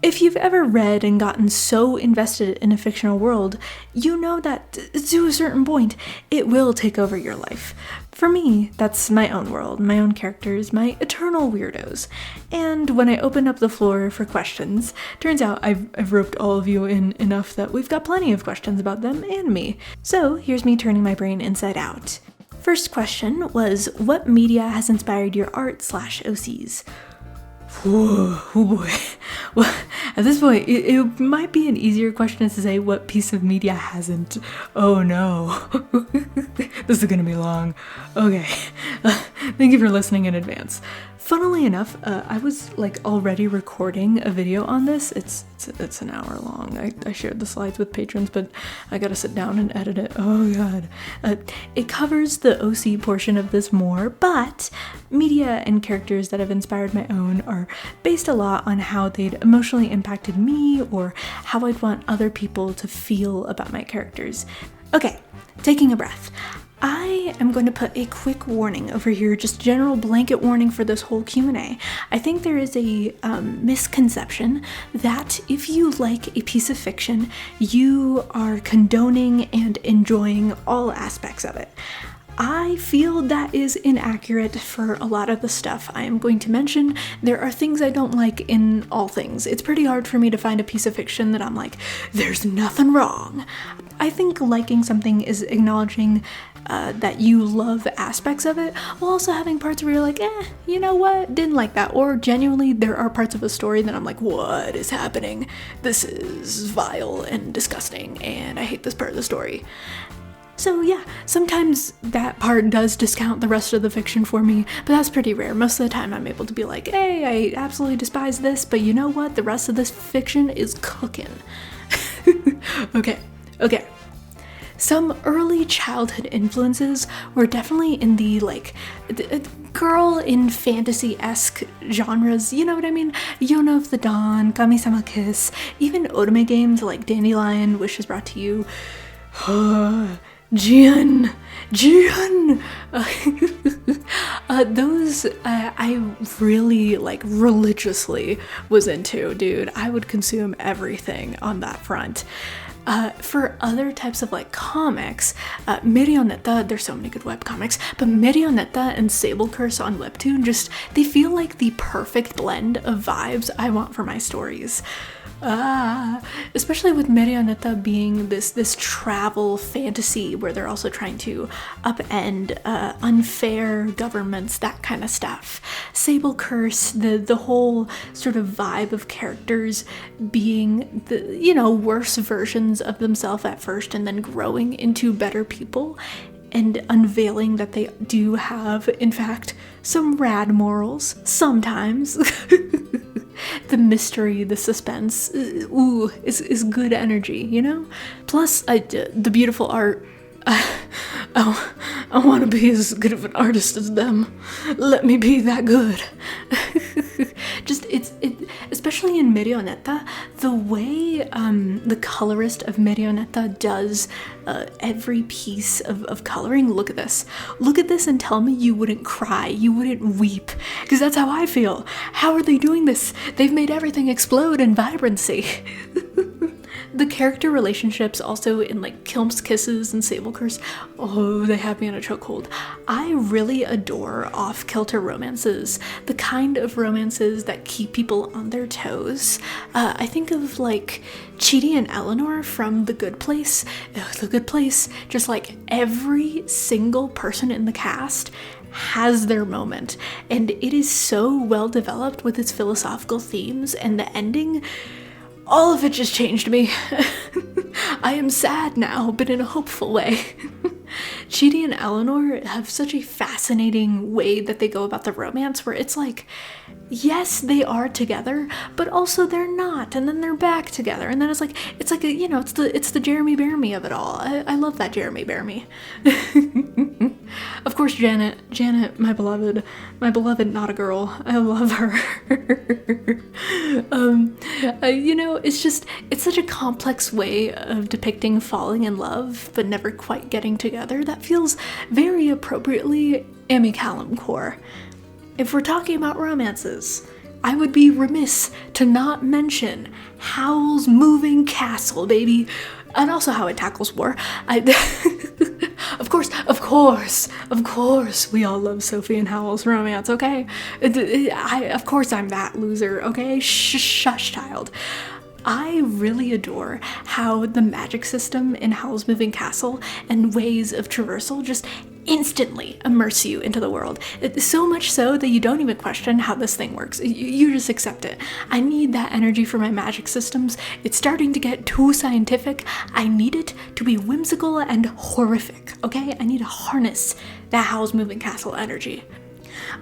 If you've ever read and gotten so invested in a fictional world, you know that to a certain point, it will take over your life. For me, that's my own world, my own characters, my eternal weirdos. And when I open up the floor for questions, turns out I've roped all of you in enough that we've got plenty of questions about them and me. So here's me turning my brain inside out. First question was, what media has inspired your art/OCs? Oh boy. Well, at this point, it might be an easier question to say what piece of media hasn't. Oh no. This is gonna be long. Okay. Thank you for listening in advance. Funnily enough, I was already recording a video on this. It's an hour long. I shared the slides with patrons, but I gotta sit down and edit it. Oh god. It covers the OC portion of this more, but media and characters that have inspired my own are based a lot on how they'd emotionally impacted me or how I'd want other people to feel about my characters. Okay, taking a breath. I am going to put a quick warning over here, just general blanket warning for this whole Q&A. I think there is a misconception that if you like a piece of fiction, you are condoning and enjoying all aspects of it. I feel that is inaccurate for a lot of the stuff I am going to mention. There are things I don't like in all things. It's pretty hard for me to find a piece of fiction that I'm like, there's nothing wrong. I think liking something is acknowledging that you love aspects of it, while also having parts where you're like, you know what, didn't like that. Or genuinely, there are parts of a story that I'm like, what is happening? This is vile and disgusting, and I hate this part of the story. So yeah, sometimes that part does discount the rest of the fiction for me, but that's pretty rare. Most of the time I'm able to be like, hey, I absolutely despise this, but you know what? The rest of this fiction is cooking. Okay. Some early childhood influences were definitely in the girl in fantasy-esque genres, you know what I mean? Yona of the Dawn, Kami-sama Kiss, even otome games like Dandelion, Wishes Brought to You. Jian! Those I really religiously was into, dude. I would consume everything on that front. For other types of comics, Marionetta, there's so many good webcomics, but Marionetta and Sable Curse on Webtoon they feel like the perfect blend of vibes I want for my stories. Especially with Marionetta being this travel fantasy where they're also trying to upend unfair governments, that kind of stuff. Sable Curse, the whole sort of vibe of characters being the worse versions of themselves at first and then growing into better people and unveiling that they do have, in fact, some rad morals sometimes. The mystery, the suspense, is good energy, you know? Plus, the beautiful art. I want to be as good of an artist as them. Let me be that good. Especially in Marionetta, the way the colorist of Marionetta does every piece of coloring. Look at this and tell me you wouldn't cry, you wouldn't weep, because that's how I feel. How are they doing this? They've made everything explode in vibrancy. The character relationships also in Kilm's Kisses and Sable Curse, they have me in a chokehold. I really adore off-kilter romances, the kind of romances that keep people on their toes. I think of Chidi and Eleanor from The Good Place. The Good Place, just every single person in the cast has their moment, and it is so well developed with its philosophical themes, and the ending, all of it just changed me. I am sad now, but in a hopeful way. Chidi and Eleanor have such a fascinating way that they go about the romance, where it's yes, they are together, but also they're not, and then they're back together, and then it's the Jeremy Bear Me of it all. I love that Jeremy Bear Me. Of course, Janet, my beloved, not a girl. I love her. It's such a complex way of depicting falling in love, but never quite getting together. That feels very appropriately Amy Callum core. If we're talking about romances, I would be remiss to not mention Howl's Moving Castle, baby. And also how it tackles war. Of course, we all love Sophie and Howl's romance, okay? Of course I'm that loser, okay? Shush, child. I really adore how the magic system in Howl's Moving Castle and ways of traversal just instantly immerse you into the world. So much so that you don't even question how this thing works. You just accept it. I need that energy for my magic systems. It's starting to get too scientific. I need it to be whimsical and horrific, okay? I need to harness that Howl's Moving Castle energy.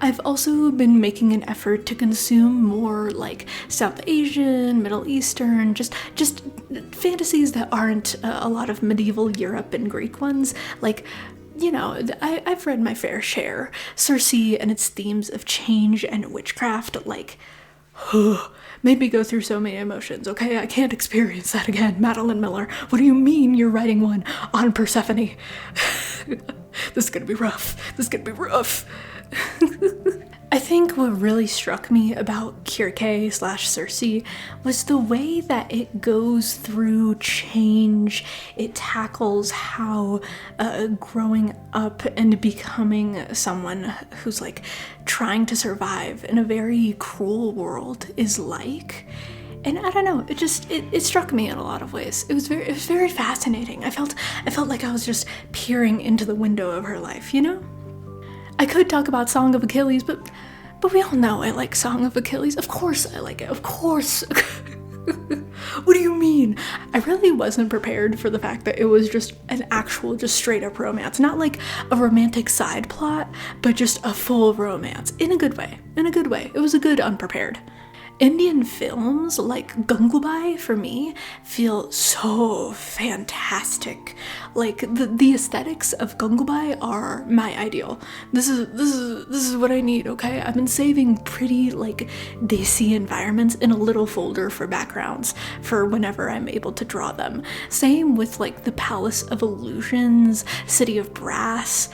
I've also been making an effort to consume more like South Asian, Middle Eastern, just fantasies that aren't a lot of medieval Europe and Greek ones. Like, you know, I've read my fair share. Circe and its themes of change and witchcraft, like, made me go through so many emotions, okay? I can't experience that again, Madeline Miller. What do you mean you're writing one on Persephone? This is gonna be rough. I think what really struck me about Kirke/Circe was the way that it goes through change. It tackles how growing up and becoming someone who's like trying to survive in a very cruel world is like. And I don't know, it struck me in a lot of ways. It was very fascinating. I felt like I was just peering into the window of her life, you know? I could talk about Song of Achilles, but we all know I like Song of Achilles. Of course I like it, of course. What do you mean? I really wasn't prepared for the fact that it was just an actual, just straight up romance. Not like a romantic side plot, but just a full romance. In a good way. It was a good unprepared. Indian films like Gangubai, for me, feel so fantastic. Like, the aesthetics of Gangubai are my ideal. This is what I need, okay? I've been saving pretty, like, desi environments in a little folder for backgrounds for whenever I'm able to draw them. Same with, like, the Palace of Illusions, City of Brass.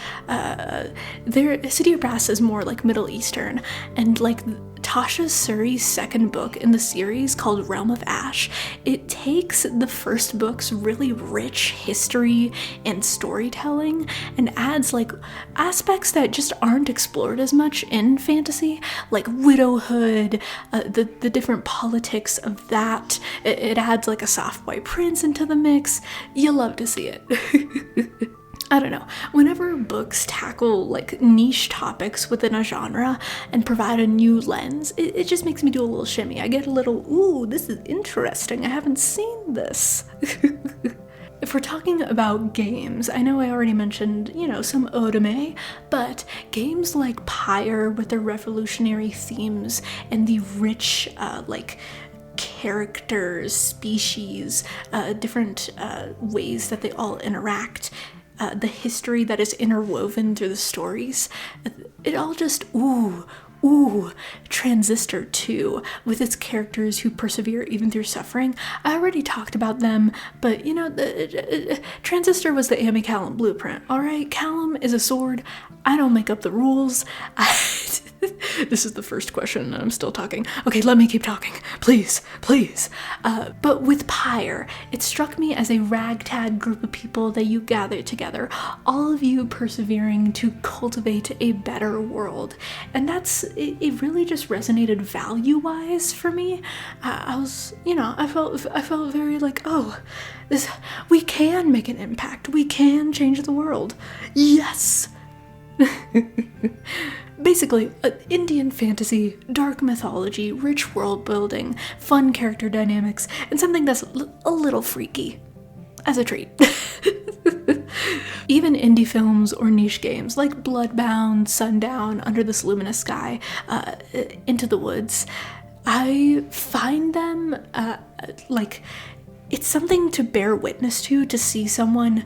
City of Brass is more, like, Middle Eastern, and, like, Tasha Suri's second book in the series, called Realm of Ash, it takes the first book's really rich history and storytelling and adds like aspects that just aren't explored as much in fantasy, like widowhood, the different politics of that. It adds like a soft white prince into the mix. You love to see it. I don't know, whenever books tackle like niche topics within a genre and provide a new lens, it just makes me do a little shimmy. I get a little, ooh, this is interesting, I haven't seen this. If we're talking about games, I know I already mentioned, you know, some otome, but games like Pyre with their revolutionary themes and the rich, like, characters, species, different ways that they all interact, the history that is interwoven through the stories, it all just, ooh, Transistor 2, with its characters who persevere even through suffering. I already talked about them, but you know, Transistor was the Amy Callum blueprint, alright? Callum is a sword. I don't make up the rules. This is the first question and I'm still talking. Okay, let me keep talking, please. But with Pyre, it struck me as a ragtag group of people that you gathered together, all of you persevering to cultivate a better world. And it really just resonated value-wise for me. I was, you know, I felt very like, oh, we can make an impact. We can change the world. Yes! Basically, Indian fantasy, dark mythology, rich world building, fun character dynamics, and something that's a little freaky. As a treat. Even indie films or niche games like Bloodbound, Sundown, Under This Luminous Sky, Into the Woods, I find them, like, it's something to bear witness to see someone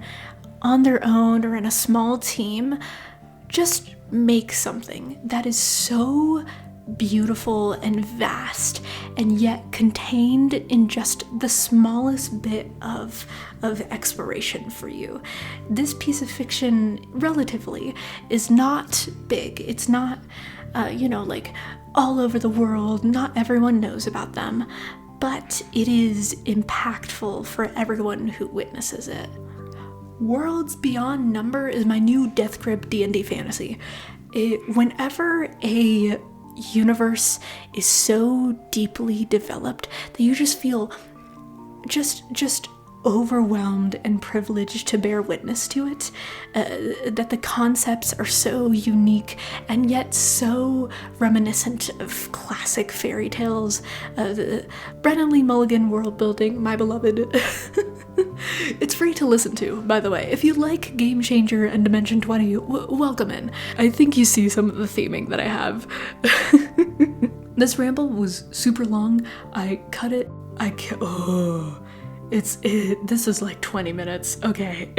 on their own or in a small team just make something that is so beautiful and vast and yet contained in just the smallest bit of exploration for you. This piece of fiction, relatively, is not big. It's not, you know, like all over the world. Not everyone knows about them, but it is impactful for everyone who witnesses it. Worlds Beyond Number is my new Death Grip D&D fantasy. Whenever a universe is so deeply developed that you just feel just overwhelmed and privileged to bear witness to it, that the concepts are so unique and yet so reminiscent of classic fairy tales. Brennan Lee Mulligan world building, my beloved. It's free to listen to, by the way. If you like Game Changer and Dimension 20, welcome in. I think you see some of the theming that I have. This ramble was super long. I cut it. This is like 20 minutes. Okay,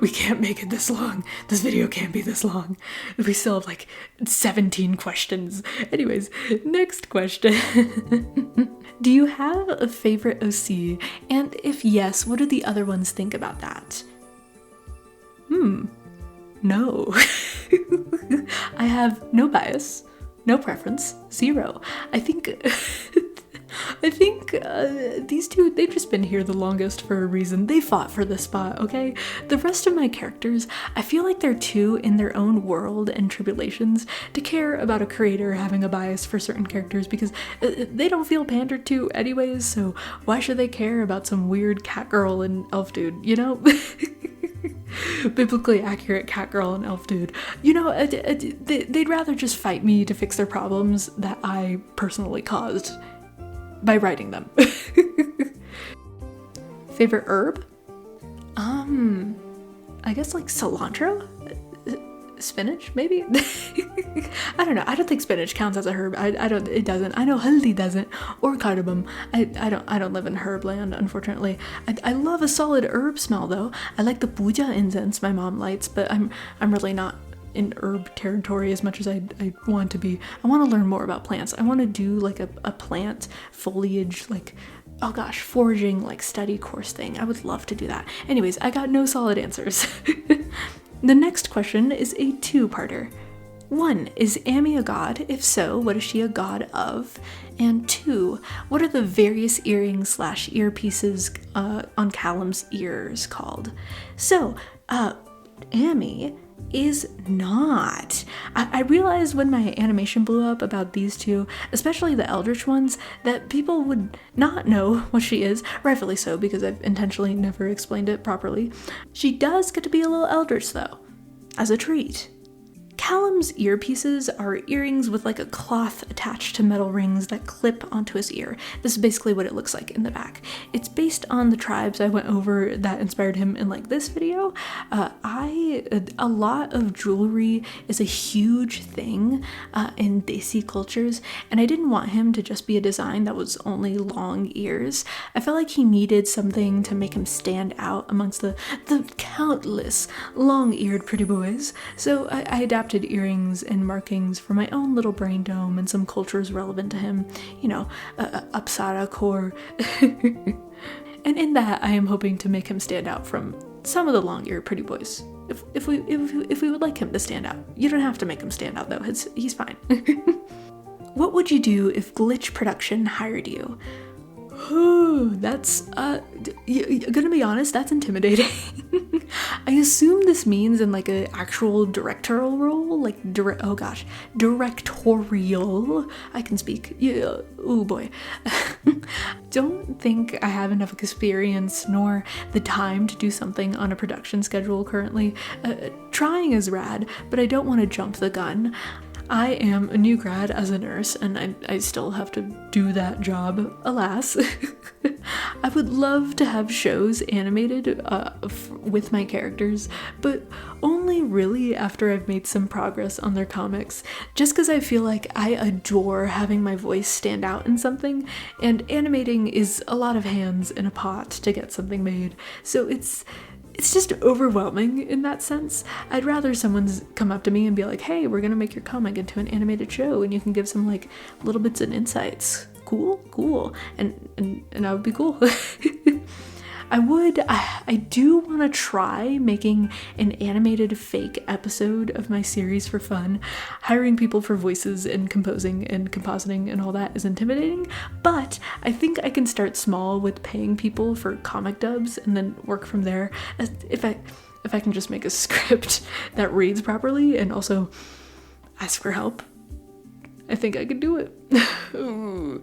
we can't make it this long. This video can't be this long. We still have like 17 questions. Anyways, next question. Do you have a favorite OC? And if yes, what do the other ones think about that? No. I have no bias, no preference, zero. I think these two, they've just been here the longest for a reason. They fought for this spot, okay? The rest of my characters, I feel like they're too in their own world and tribulations to care about a creator having a bias for certain characters because they don't feel pandered to anyways, so why should they care about some weird cat girl and elf dude, you know? Biblically accurate cat girl and elf dude. You know, they'd rather just fight me to fix their problems that I personally caused by writing them. Favorite herb? I guess like cilantro? Spinach, maybe? I don't know. I don't think spinach counts as a herb. It doesn't. I know haldi doesn't, or cardamom. I don't live in herb land, unfortunately. I love a solid herb smell though. I like the puja incense my mom lights, but I'm really not in herb territory as much as I want to be. I want to learn more about plants. I want to do like a plant foliage, like, oh gosh, foraging, like study course thing. I would love to do that. Anyways, I got no solid answers. The next question is a two-parter. 1, is Amy a god? If so, what is she a god of? And 2, what are the various earrings / earpieces on Callum's ears called? So, Amy is not. I realized when my animation blew up about these two, especially the Eldritch ones, that people would not know what she is, rightfully so, because I've intentionally never explained it properly. She does get to be a little Eldritch though, as a treat. Callum's earpieces are earrings with like a cloth attached to metal rings that clip onto his ear. This is basically what it looks like in the back. It's based on the tribes I went over that inspired him in like this video. A lot of jewelry is a huge thing in Desi cultures, and I didn't want him to just be a design that was only long ears. I felt like he needed something to make him stand out amongst the countless long-eared pretty boys. So I adapted earrings and markings for my own little brain dome and some cultures relevant to him, you know, Apsara core. And in that, I am hoping to make him stand out from some of the long-eared pretty boys. If we would like him to stand out. You don't have to make him stand out though, he's fine. What would you do if Glitch Production hired you? That's, gonna be honest, that's intimidating. I assume this means in like an actual directorial role, like directorial. I can speak. Yeah. Oh boy. Don't think I have enough experience nor the time to do something on a production schedule currently. Trying is rad, but I don't want to jump the gun. I am a new grad as a nurse, and I still have to do that job, alas. I would love to have shows animated with my characters, but only really after I've made some progress on their comics, just because I feel like I adore having my voice stand out in something, and animating is a lot of hands in a pot to get something made, so it's just overwhelming in that sense. I'd rather someone's come up to me and be like, hey, we're gonna make your comic into an animated show and you can give some like little bits and insights. Cool. And that would be cool. I do want to try making an animated fake episode of my series for fun. Hiring people for voices and composing and compositing and all that is intimidating, but I think I can start small with paying people for comic dubs and then work from there. If I can just make a script that reads properly and also ask for help, I think I could do it. Ooh.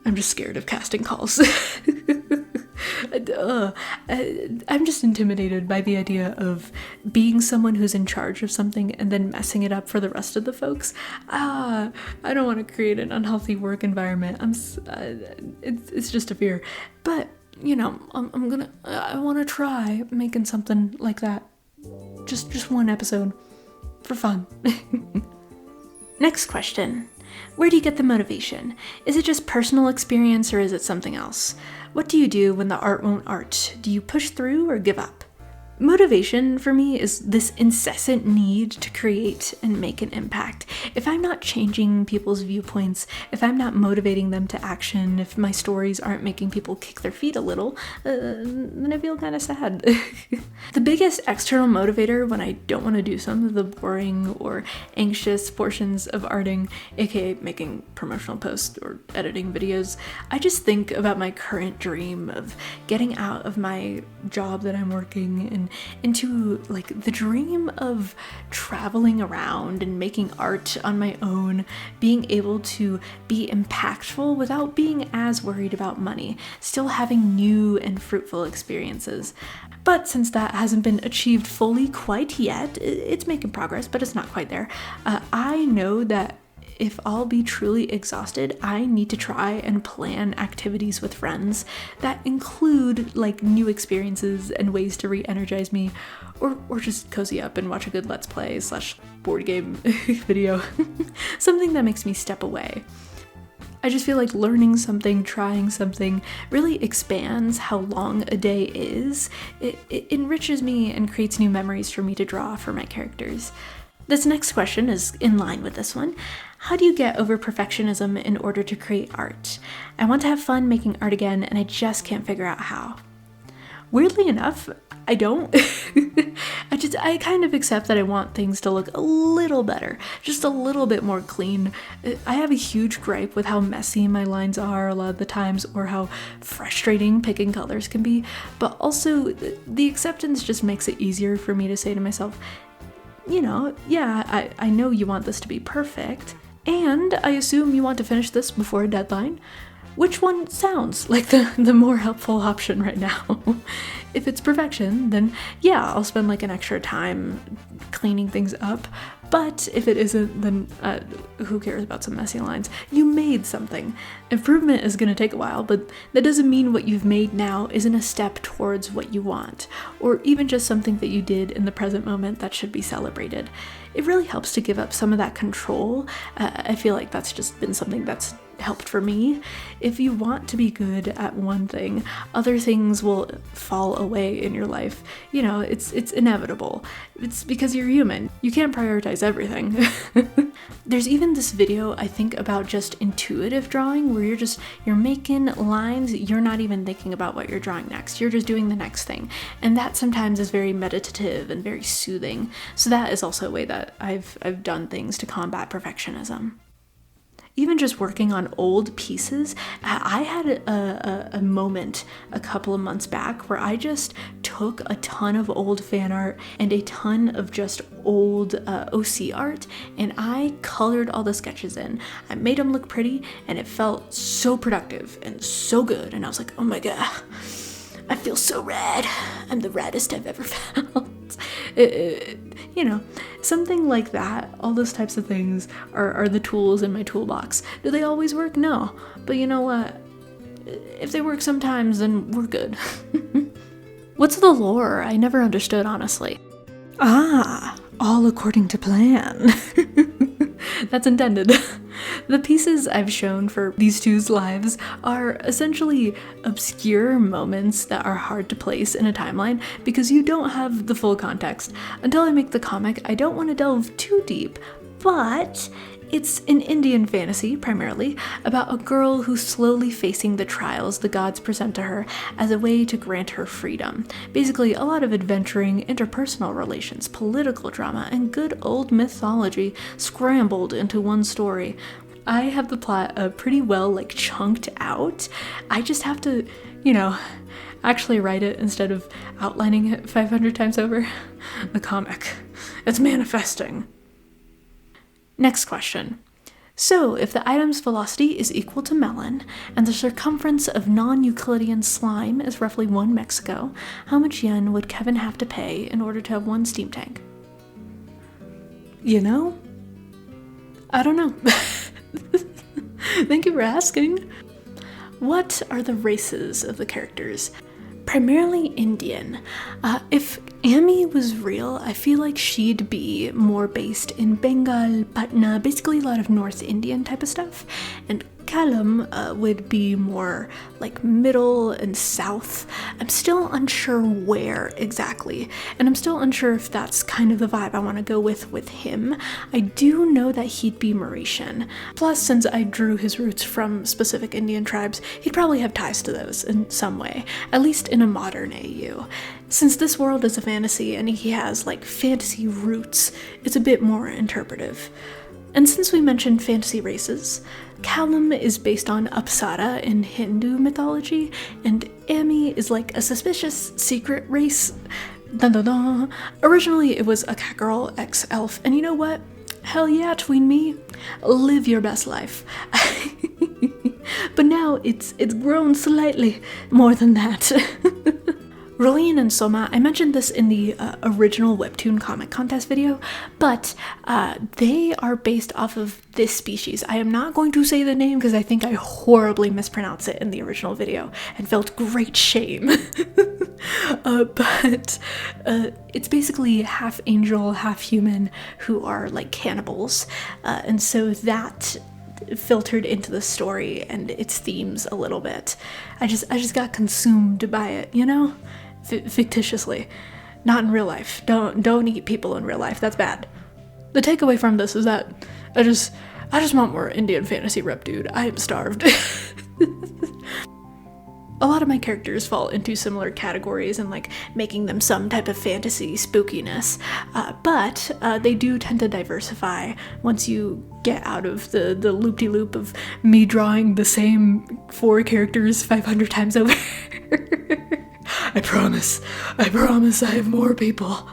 I'm just scared of casting calls. I'm just intimidated by the idea of being someone who's in charge of something and then messing it up for the rest of the folks. I don't want to create an unhealthy work environment. It's just a fear. But, you know, I want to try making something like that. Just one episode for fun. Next question. Where do you get the motivation? Is it just personal experience or is it something else? What do you do when the art won't art? Do you push through or give up? Motivation for me is this incessant need to create and make an impact. If I'm not changing people's viewpoints, if I'm not motivating them to action, if my stories aren't making people kick their feet a little, then I feel kind of sad. The biggest external motivator when I don't want to do some of the boring or anxious portions of arting, aka making promotional posts or editing videos, I just think about my current dream of getting out of my job that I'm working and into like the dream of traveling around and making art on my own, being able to be impactful without being as worried about money, still having new and fruitful experiences. But since that hasn't been achieved fully quite yet, it's making progress, but it's not quite there. I know that if I'll be truly exhausted, I need to try and plan activities with friends that include like new experiences and ways to re-energize me, or just cozy up and watch a good Let's Play / board game video. Something that makes me step away. I just feel like learning something, trying something really expands how long a day is. It enriches me and creates new memories for me to draw for my characters. This next question is in line with this one. How do you get over perfectionism in order to create art? I want to have fun making art again, and I just can't figure out how. Weirdly enough, I don't. I kind of accept that I want things to look a little better, just a little bit more clean. I have a huge gripe with how messy my lines are a lot of the times, or how frustrating picking colors can be, but also the acceptance just makes it easier for me to say to myself, you know, yeah, I know you want this to be perfect, and I assume you want to finish this before a deadline. Which one sounds like the more helpful option right now? If it's perfection, then yeah, I'll spend like an extra time cleaning things up. But if it isn't, then who cares about some messy lines? You made something. Improvement is gonna take a while, but that doesn't mean what you've made now isn't a step towards what you want, or even just something that you did in the present moment that should be celebrated. It really helps to give up some of that control. I feel like that's just been something that's helped for me. If you want to be good at one thing, other things will fall away in your life. You know, it's inevitable. It's because you're human. You can't prioritize everything. There's even this video, I think, about just intuitive drawing, where you're making lines, you're not even thinking about what you're drawing next. You're just doing the next thing. And that sometimes is very meditative and very soothing. So that is also a way that I've done things to combat perfectionism. Even just working on old pieces, I had a moment a couple of months back where I just took a ton of old fan art and a ton of just old OC art, and I colored all the sketches in. I made them look pretty, and it felt so productive and so good, and I was like, oh my god, I feel so rad. I'm the raddest I've ever felt. You know, something like that. All those types of things are the tools in my toolbox. Do they always work? No. But you know what? If they work sometimes, then we're good. What's the lore? I never understood, honestly. All according to plan. That's intended. The pieces I've shown for these two's lives are essentially obscure moments that are hard to place in a timeline because you don't have the full context. Until I make the comic, I don't want to delve too deep, but It's an Indian fantasy, primarily, about a girl who's slowly facing the trials the gods present to her as a way to grant her freedom. Basically, a lot of adventuring, interpersonal relations, political drama, and good old mythology scrambled into one story. I have the plot pretty well, chunked out. I just have to, actually write it instead of outlining it 500 times over. The comic. It's manifesting. Next question. So, if the item's velocity is equal to melon, and the circumference of non-Euclidean slime is roughly 1 Mexico, how much yen would Kevin have to pay in order to have 1 steam tank? I don't know. Thank you for asking. What are the races of the characters? Primarily Indian. If Amy was real, I feel like she'd be more based in Bengal, Patna, basically a lot of North Indian type of stuff. And Callum would be more like middle and south. I'm still unsure where exactly, and I'm still unsure if that's kind of the vibe I want to go with him. I do know that he'd be Mauritian. Plus, since I drew his roots from specific Indian tribes, he'd probably have ties to those in some way, at least in a modern AU. Since this world is a fantasy and he has fantasy roots, it's a bit more interpretive. And since we mentioned fantasy races, Callum is based on Apsara in Hindu mythology, and Amy is a suspicious secret race. Dun dun dun. Originally, it was a cat girl, ex-elf, and you know what? Hell yeah, tween me. Live your best life. But now it's grown slightly more than that. Rolene and Soma, I mentioned this in the original Webtoon comic contest video, but they are based off of this species. I am not going to say the name because I think I horribly mispronounced it in the original video and felt great shame. But it's basically half angel, half human who are cannibals. And so that filtered into the story and its themes a little bit. I just got consumed by it, fictitiously, not in real life. Don't eat people in real life. That's bad. The takeaway from this is that I just want more Indian fantasy rep, dude. I am starved. A lot of my characters fall into similar categories and making them some type of fantasy spookiness, but they do tend to diversify once you get out of the loop-de-loop of me drawing the same 4 characters 500 times over. I promise I have more people.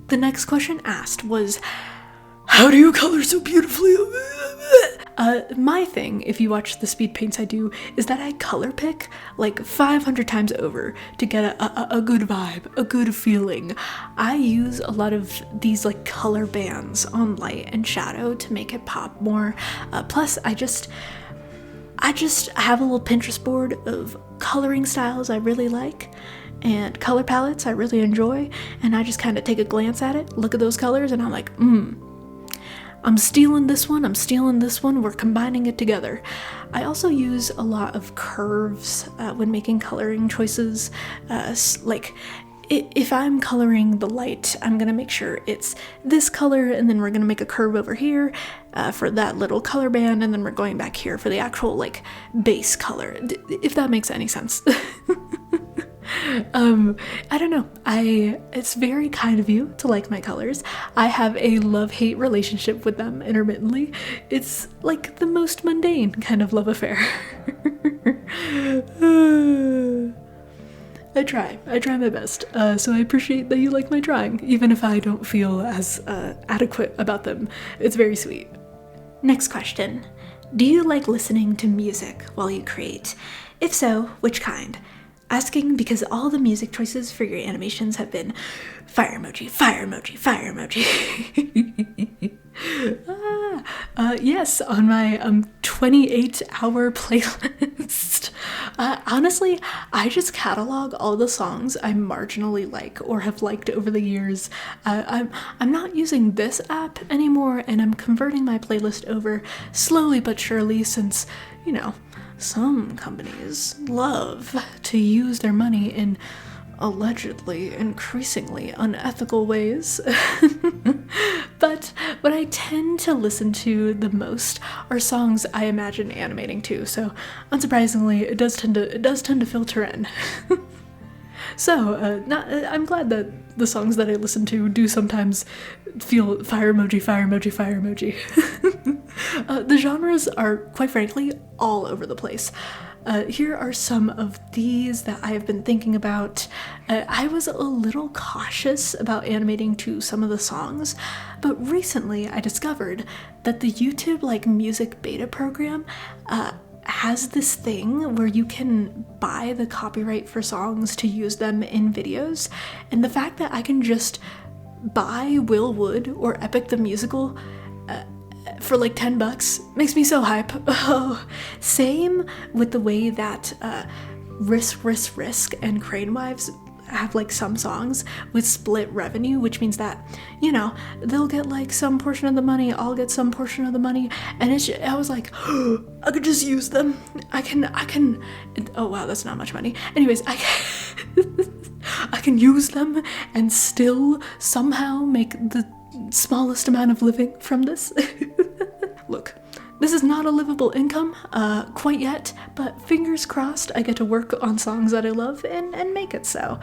The next question asked was, how do you color so beautifully? My thing, if you watch the speed paints I do, is that I color pick 500 times over to get a good vibe, a good feeling. I use a lot of these color bands on light and shadow to make it pop more. Plus, I just have a little Pinterest board of coloring styles I really like and color palettes I really enjoy, and I just kind of take a glance at it, look at those colors, and I'm like, I'm stealing this one, we're combining it together. I also use a lot of curves when making coloring choices. If I'm coloring the light, I'm gonna make sure it's this color, and then we're gonna make a curve over here for that little color band, and then we're going back here for the actual base color, if that makes any sense. I don't know. It's very kind of you to like my colors. I have a love-hate relationship with them intermittently. It's the most mundane kind of love affair. I try my best, so I appreciate that you like my drawing, even if I don't feel as adequate about them. It's very sweet. Next question. Do you like listening to music while you create? If so, which kind? Asking because all the music choices for your animations have been fire emoji, fire emoji, fire emoji. Yes, on my 28-hour playlist. Honestly, I just catalog all the songs I marginally like or have liked over the years. I'm not using this app anymore, and I'm converting my playlist over slowly but surely since, some companies love to use their money in allegedly increasingly unethical ways. But what I tend to listen to the most are songs I imagine animating to, so unsurprisingly, it does tend to filter in. So, I'm glad that the songs that I listen to do sometimes feel fire emoji, fire emoji, fire emoji. The genres are, quite frankly, all over the place. Here are some of these that I have been thinking about. I was a little cautious about animating to some of the songs, but recently I discovered that the YouTube music beta program has this thing where you can buy the copyright for songs to use them in videos, and the fact that I can just buy Will Wood or Epic the Musical for $10 makes me so hype. Oh, same with the way that Risk and Crane Wives have some songs with split revenue, which means that, they'll get some portion of the money, I'll get some portion of the money, and I was like, oh, I could just use them. I can, oh wow, that's not much money. Anyways, I can use them and still somehow make the smallest amount of living from this. Look, this is not a livable income quite yet, but fingers crossed I get to work on songs that I love and make it so.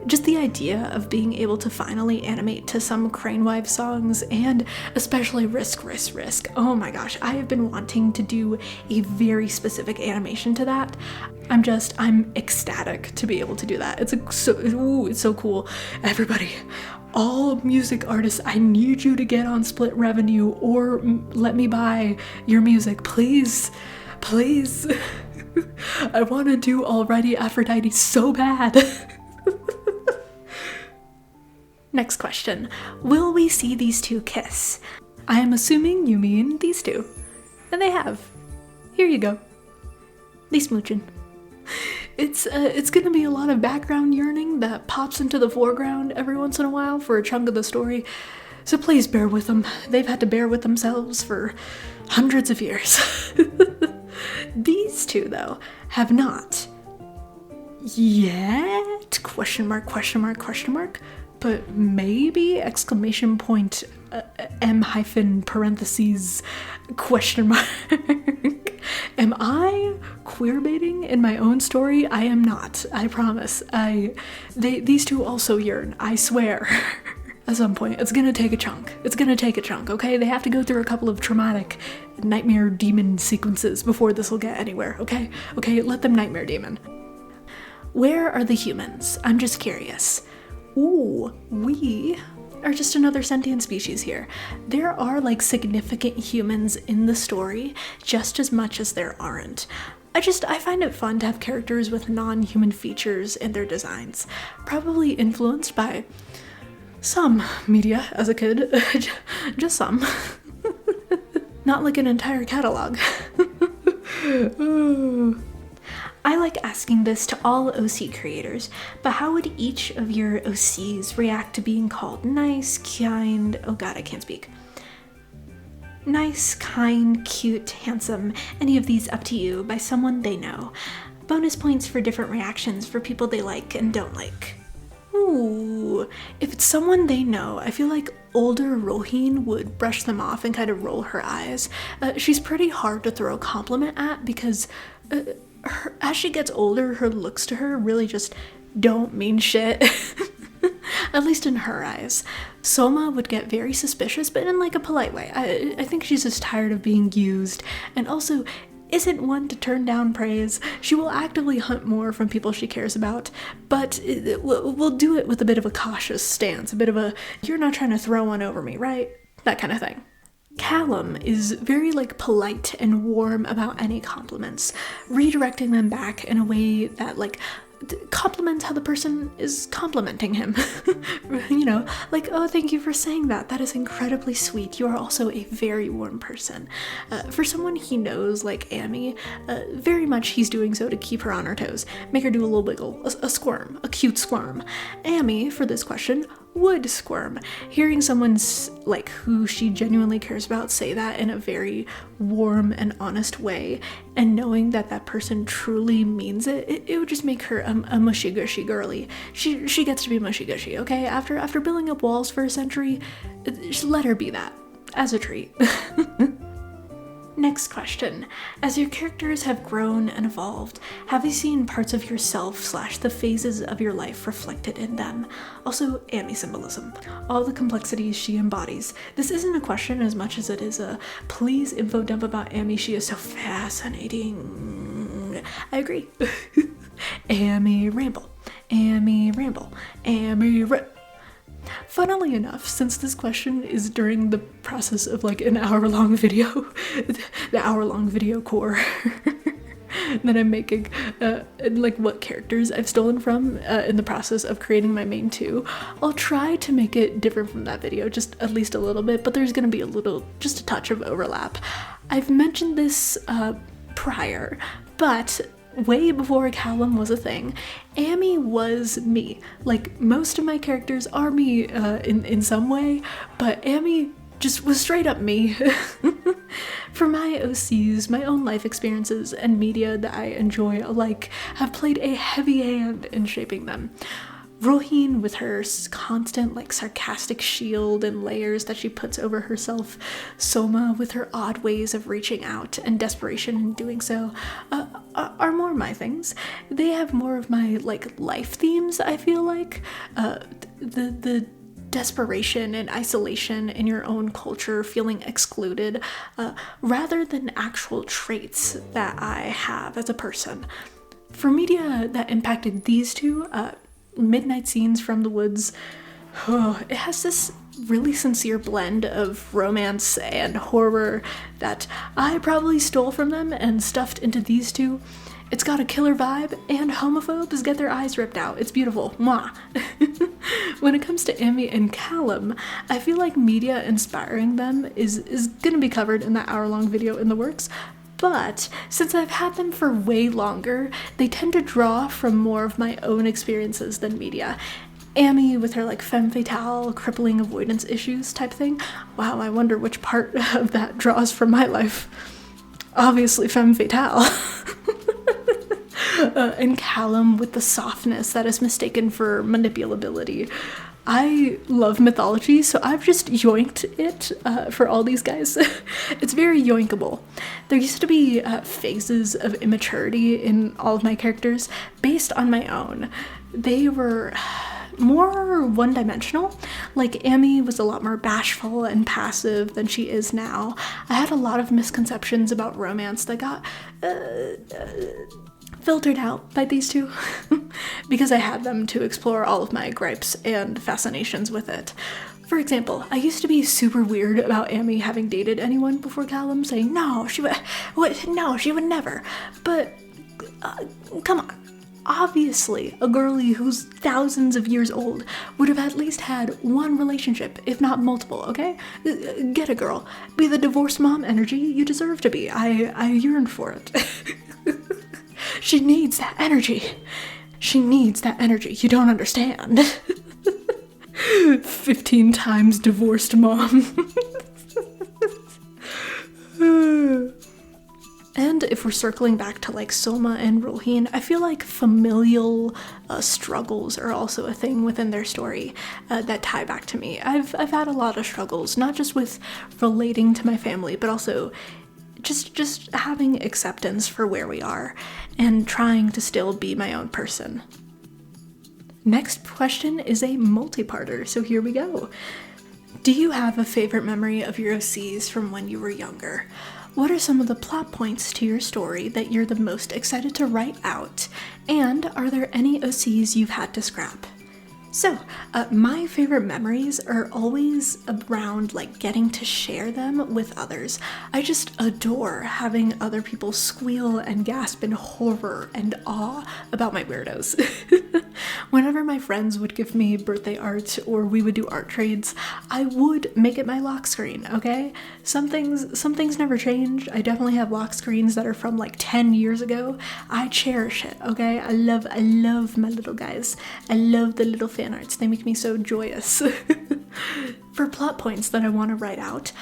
Just the idea of being able to finally animate to some Crane Wives songs, and especially Risk. Oh my gosh, I have been wanting to do a very specific animation to that. I'm ecstatic to be able to do that. It's so cool. Everybody, all music artists, I need you to get on split revenue or let me buy your music, please. I want to do Already Aphrodite so bad. Next question. Will we see these two kiss? I am assuming you mean these two. And they have. Here you go. They smoochin'. It's gonna be a lot of background yearning that pops into the foreground every once in a while for a chunk of the story, so please bear with them. They've had to bear with themselves for hundreds of years. These two, though, have not yet, question mark, but maybe, exclamation point, M hyphen parentheses, question mark. Am I queerbaiting in my own story? I am not, I promise. These two also yearn, I swear. At some point, it's gonna take a chunk, okay? They have to go through a couple of traumatic nightmare demon sequences before this will get anywhere, okay? Okay, let them nightmare demon. Where are the humans? I'm just curious. Ooh, we are just another sentient species here. There are significant humans in the story just as much as there aren't. I find it fun to have characters with non-human features in their designs, probably influenced by some media as a kid, just some. Not like an entire catalog. I like asking this to all OC creators, but how would each of your OCs react to being called nice, kind, oh god, I can't speak. Nice, kind, cute, handsome, any of these up to you by someone they know. Bonus points for different reactions for people they like and don't like. Ooh, if it's someone they know, I feel like older Roheen would brush them off and kind of roll her eyes. She's pretty hard to throw a compliment at because as she gets older, her looks to her really just don't mean shit. At least in her eyes. Soma would get very suspicious, but in a polite way. I think she's just tired of being used, and also isn't one to turn down praise. She will actively hunt more from people she cares about, but we'll do it with a bit of a cautious stance, a bit of a, you're not trying to throw one over me, right? That kind of thing. Callum is very polite and warm about any compliments, redirecting them back in a way that compliments how the person is complimenting him. Oh, thank you for saying that. That is incredibly sweet. You are also a very warm person. For someone he knows, like Amy, very much he's doing so to keep her on her toes, make her do a little wiggle, a squirm, a cute squirm. Amy, for this question, would squirm. Hearing someone like who she genuinely cares about say that in a very warm and honest way, and knowing that that person truly means it would just make her a mushy gushy girly. She gets to be mushy gushy, okay? After building up walls for a century, just let her be that as a treat. Next question. As your characters have grown and evolved, have you seen parts of yourself / the phases of your life reflected in them? Also, Amy symbolism. All the complexities she embodies. This isn't a question as much as it is a please info dump about Amy. She is so fascinating. I agree. Amy Ramble. Amy Ramble. Amy Funnily enough, since this question is during the process of like an hour-long video, the hour-long video core that I'm making, like what characters I've stolen from in the process of creating my main 2, I'll try to make it different from that video, just at least a little bit, but there's gonna be just a touch of overlap. I've mentioned this prior, but way before Callum was a thing, Amy was me. Like, most of my characters are me in some way, but Amy just was straight up me. For my OCs, my own life experiences and media that I enjoy alike have played a heavy hand in shaping them. Roheen with her constant, like, sarcastic shield and layers that she puts over herself, Soma with her odd ways of reaching out and desperation in doing so, are more my things. They have more of my, like, life themes, I feel like. The desperation and isolation in your own culture, feeling excluded, rather than actual traits that I have as a person. For media that impacted these two, Midnight Scenes from the Woods, it has this really sincere blend of romance and horror that I probably stole from them and stuffed into these two. It's got a killer vibe, and homophobes get their eyes ripped out. It's beautiful. Mwah. When it comes to Amy and Callum, I feel like media inspiring them is gonna be covered in that hour-long video in the works. But since I've had them for way longer, they tend to draw from more of my own experiences than media. Amy with her like femme fatale, crippling avoidance issues type thing. Wow, I wonder which part of that draws from my life. Obviously femme fatale. And Callum with the softness that is mistaken for manipulability. I love mythology, so I've just yoinked it for all these guys. It's very yoinkable. There used to be phases of immaturity in all of my characters based on my own. They were more one-dimensional. Like, Amy was a lot more bashful and passive than she is now. I had a lot of misconceptions about romance that got filtered out by these two because I had them to explore all of my gripes and fascinations with it. For example, I used to be super weird about Amy having dated anyone before Callum, saying no, she would never. But come on. Obviously, a girlie who's thousands of years old would have at least had one relationship, if not multiple, okay? Get a girl. Be the divorced mom energy you deserve to be. I yearn for it. She needs that energy. She needs that energy. You don't understand. 15 times divorced mom. And if we're circling back to like Soma and Roheen, I feel like familial struggles are also a thing within their story that tie back to me. I've had a lot of struggles, not just with relating to my family, but also just having acceptance for where we are and trying to still be my own person. Next question is a multi-parter, so here we go. Do you have a favorite memory of your OCs from when you were younger? What are some of the plot points to your story that you're the most excited to write out? And are there any OCs you've had to scrap? So, my favorite memories are always around like getting to share them with others. I just adore having other people squeal and gasp in horror and awe about my weirdos. Whenever my friends would give me birthday art or we would do art trades, I would make it my lock screen, okay? Some things never change. I definitely have lock screens that are from like 10 years ago. I cherish it, okay? I love my little guys. I love the little fan arts. They make me so joyous. For plot points that I want to write out,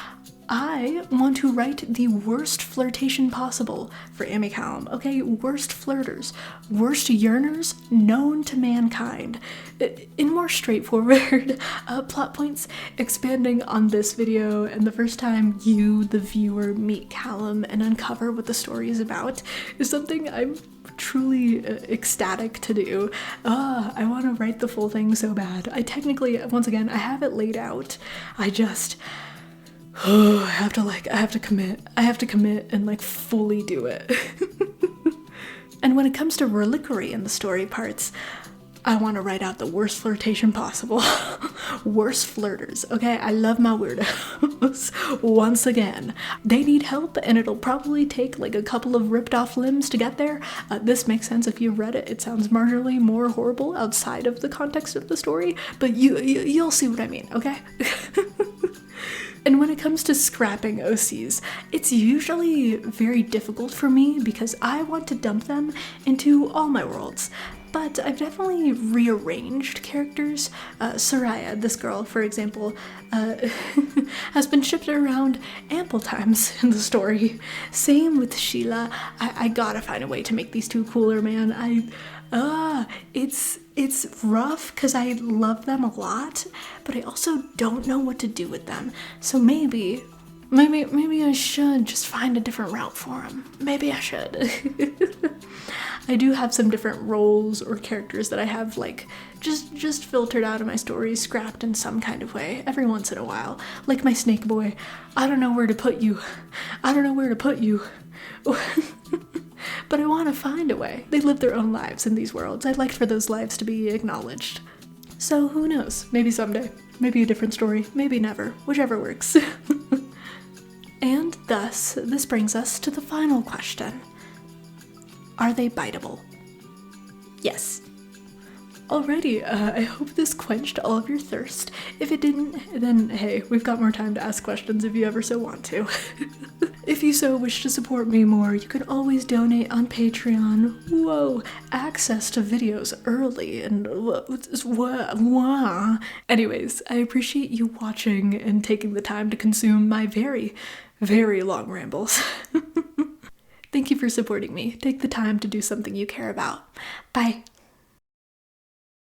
I want to write the worst flirtation possible for Amy Callum, okay? Worst flirters, worst yearners known to mankind. In more straightforward plot points, expanding on this video and the first time you, the viewer, meet Callum and uncover what the story is about is something I'm truly ecstatic to do. I want to write the full thing so bad. I technically, once again, I have it laid out. I have to commit and like fully do it. And when it comes to Reliquary and the story parts, I want to write out the worst flirtation possible. Worst flirters, okay? I love my weirdos. Once again, they need help and it'll probably take like a couple of ripped off limbs to get there. This makes sense if you've read it. It sounds marginally more horrible outside of the context of the story, but you'll see what I mean, okay? And when it comes to scrapping OCs, it's usually very difficult for me because I want to dump them into all my worlds. But I've definitely rearranged characters. Soraya, this girl, for example, has been shipped around ample times in the story. Same with Sheila. I gotta find a way to make these two cooler, man. It's rough because I love them a lot, but I also don't know what to do with them. So maybe I should just find a different route for them. Maybe I should. I do have some different roles or characters that I have like just filtered out of my stories, scrapped in some kind of way every once in a while. Like my snake boy. I don't know where to put you. But I want to find a way. They live their own lives in these worlds. I'd like for those lives to be acknowledged. So who knows? Maybe someday. Maybe a different story. Maybe never. Whichever works. And thus, this brings us to the final question. Are they biteable? Yes. Alrighty, I hope this quenched all of your thirst. If it didn't, then hey, we've got more time to ask questions if you ever so want to. If you so wish to support me more, you can always donate on Patreon. Whoa, access to videos early and Anyways, I appreciate you watching and taking the time to consume my very, very long rambles. Thank you for supporting me. Take the time to do something you care about. Bye.